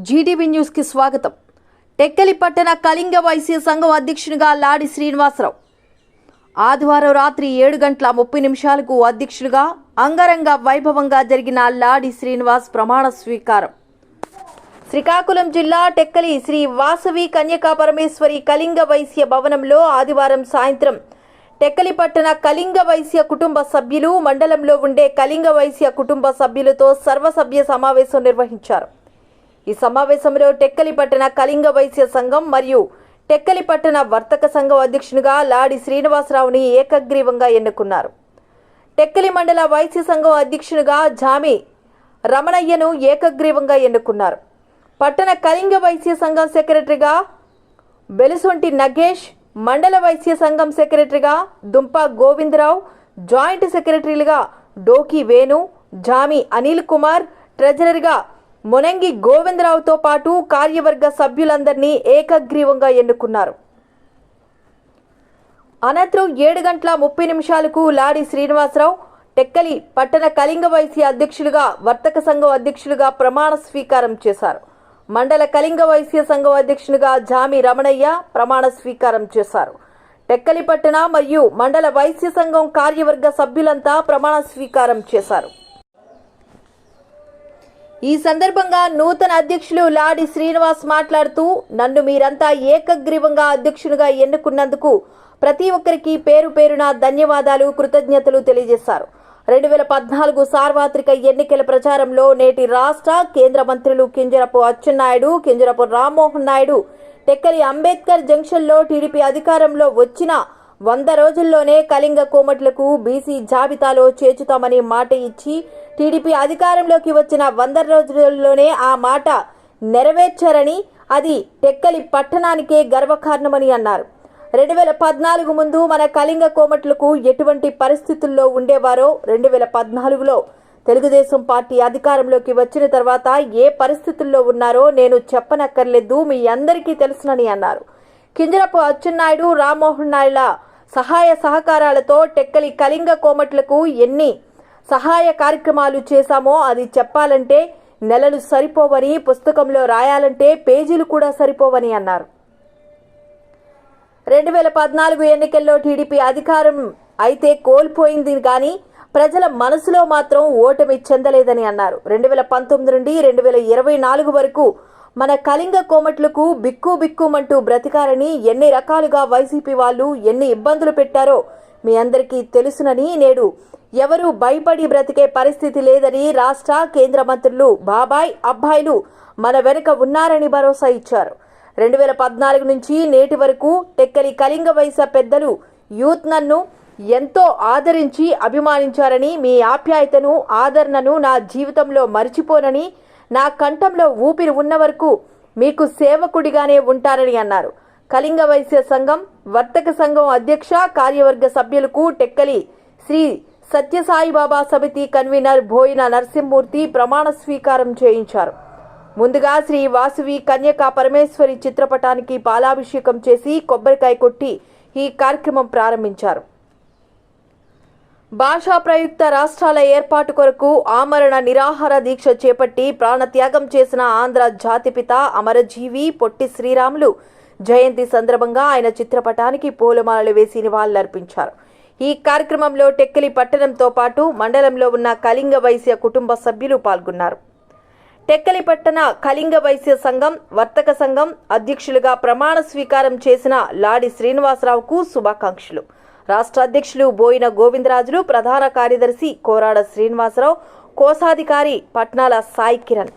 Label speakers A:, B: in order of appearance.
A: Zee TV news కి స్వాగతం. టెక్కలి పట్టణ కళింగ వైశ్య సంఘం అధ్యక్షునిగా లాడి శ్రీనివాసరావు ఆదివారం రాత్రి 7:30 అధ్యక్షులుగా అంగరంగ వైభవంగా జరిగిన లాడి శ్రీనివాస్ ప్రమాణ స్వీకారం. శ్రీకాకుళం జిల్లా టెక్కలి శ్రీ వాసవి కన్యకా పరమేశ్వరి కళింగ వైశ్య భవనంలో ఆదివారం సాయంత్రం టెక్కలి పట్టణ కళింగ వైశ్య కుటుంబ సభ్యులు, మండలంలో ఉండే కళింగ వైశ్య కుటుంబ సభ్యులతో సర్వసభ్య సమావేశం నిర్వహించారు. ఈ సమావేశంలో టెక్కలి పట్టణ కళింగ వైశ్య సంఘం మరియు టెక్కలి పట్టణ వర్తక సంఘం అధ్యక్షునిగా లాడి శ్రీనివాసరావుని ఏకగ్రీవంగా ఎన్నుకున్నారు. టెక్కలి మండల వైశ్య సంఘం అధ్యక్షునిగా జామి రమణయ్యను ఏకగ్రీవంగా ఎన్నుకున్నారు. పట్టణ కళింగ వైశ్య సంఘం సెక్రటరీగా బెలుసొంటి నగేష్, మండల వైశ్య సంఘం సెక్రటరీగా దుంప గోవిందరావు, జాయింట్ సెక్రటరీలుగా డోకి వేణు, జామి అనిల్ కుమార్, ట్రెజరర్గా మొనంగి గోవిందరావుతో పాటు కార్యవర్గ సభ్యులందరినీ ఏకగ్రీవంగా ఎన్నుకున్నారు. అనంతరం 7:30 లాడి శ్రీనివాసరావు టెక్కలి పట్టణ కళింగ వైశ్య అధ్యక్షులుగా, వర్తక సంఘం అధ్యక్షులుగా ప్రమాణ స్వీకారం చేశారు. మండల కళింగ వైశ్య సంఘం అధ్యక్షునిగా జామి రమణయ్య ప్రమాణ స్వీకారం చేశారు. టెక్కలి పట్టణ మరియు మండల వైశ్య సంఘం కార్యవర్గ సభ్యులంతా ప్రమాణ స్వీకారం చేశారు. ఈ సందర్భంగా నూతన అధ్యక్షులు లాడి శ్రీనివాస్ మాట్లాడుతూ, నన్ను మీరంతా ఏకగ్రీవంగా అధ్యక్షునిగా ఎన్నుకున్నందుకు ప్రతి ఒక్కరికి పేరు పేరున ధన్యవాదాలు, కృతజ్ఞతలు తెలియజేశారు. 2014 సార్వత్రిక ఎన్నికల ప్రచారంలో నేటి రాష్ట్ర, కేంద్ర మంత్రులు కింజరపు అచ్చెన్నాయుడు, కింజరపు రామ్మోహన్ నాయుడు టెక్కలి అంబేద్కర్ జంక్షన్లో టీడీపీ అధికారంలో వచ్చిన 100 రోజుల్లోనే కళింగ కోమట్లకు బీసీ జాబితాలో చేర్చుతామని మాట ఇచ్చి టీడీపీ అధికారంలోకి వచ్చిన 100 రోజుల్లోనే ఆ మాట నెరవేర్చారని, అది టెక్కలి పట్టణానికే గర్వకారణమని అన్నారు. 2014 ముందు మన కళింగ కోమట్లకు ఎటువంటి పరిస్థితుల్లో ఉండేవారో 2014లో తెలుగుదేశం పార్టీ అధికారంలోకి వచ్చిన తర్వాత ఏ పరిస్థితుల్లో ఉన్నారో నేను చెప్పనక్కర్లేదు, మీ అందరికీ తెలుసునని అన్నారు. కింజరపు అచ్చెన్నాయుడు, రామ్మోహన్ నాయుడుల సహాయ సహకారాలతో టెక్కలి కళింగ కోమట్లకు ఎన్ని సహాయ కార్యక్రమాలు చేశామో అది చెప్పాలంటే నెలలు సరిపోవని, పుస్తకంలో రాయాలంటే పేజీలు కూడా సరిపోవని అన్నారు. 2014 ఎన్నికల్లో టీడీపీ అధికారం అయితే కోల్పోయింది కానీ ప్రజల మనసులో మాత్రం ఓటమి చెందలేదని అన్నారు. 2019 నుండి 2024 వరకు మన కళింగ కోమట్లకు బిక్కు బిక్కుమంటూ బ్రతికారని, ఎన్ని రకాలుగా వైసీపీ వాళ్ళు ఎన్ని ఇబ్బందులు పెట్టారో మీ అందరికీ తెలుసునని, నేడు ఎవరూ భయపడి బ్రతికే పరిస్థితి లేదని రాష్ట్ర, కేంద్ర మంత్రులు బాబాయ్, అబ్బాయిలు మన వెనుక ఉన్నారని భరోసా ఇచ్చారు. 2014 నుంచి నేటి వరకు టెక్కలి కళింగ వైశ్య పెద్దలు, యూత్ నన్ను ఎంతో ఆదరించి అభిమానించారని, మీ ఆప్యాయతను, ఆదరణను నా జీవితంలో మర్చిపోనని, నా కంఠంలో ఊపిరి ఉన్న వరకు మీకు సేవకుడిగానే ఉంటారని అన్నారు. కళింగ వైశ్య సంఘం, వర్తక సంఘం అధ్యక్ష, కార్యవర్గ సభ్యులకు టెక్కలి శ్రీ సత్యసాయిబాబా సమితి కన్వీనర్ బోయిన నరసింహమూర్తి ప్రమాణ స్వీకారం చేయించారు. ముందుగా శ్రీ వాసవి కన్యకా పరమేశ్వరి చిత్రపటానికి పాలాభిషేకం చేసి కొబ్బరికాయ కొట్టి ఈ కార్యక్రమం ప్రారంభించారు. భాషా ప్రయుక్త రాష్ట్రాల ఏర్పాటు కొరకు ఆమరణ నిరాహార దీక్ష చేపట్టి ప్రాణత్యాగం చేసిన ఆంధ్ర జాతిపిత అమరజీవి పొట్టి శ్రీరాములు జయంతి సందర్భంగా ఆయన చిత్రపటానికి పూలమాలలు వేసి నివాళులర్పించారు. ఈ కార్యక్రమంలో టెక్కలి పట్టణంతో పాటు మండలంలో ఉన్న కళింగ వైశ్య కుటుంబ సభ్యులు పాల్గొన్నారు. టెక్కలి పట్టణ కళింగ వైశ్య సంఘం, వర్తక సంఘం అధ్యక్షులుగా ప్రమాణ స్వీకారం చేసిన లాడి శ్రీనివాసరావుకు శుభాకాంక్షలు. రాష్ట్ర అధ్యక్షులు బోయిన గోవిందరాజులు, ప్రధాన కార్యదర్శి కోరాడ శ్రీనివాసరావు, కోశాధికారి పట్నాల సాయి కిరణ్.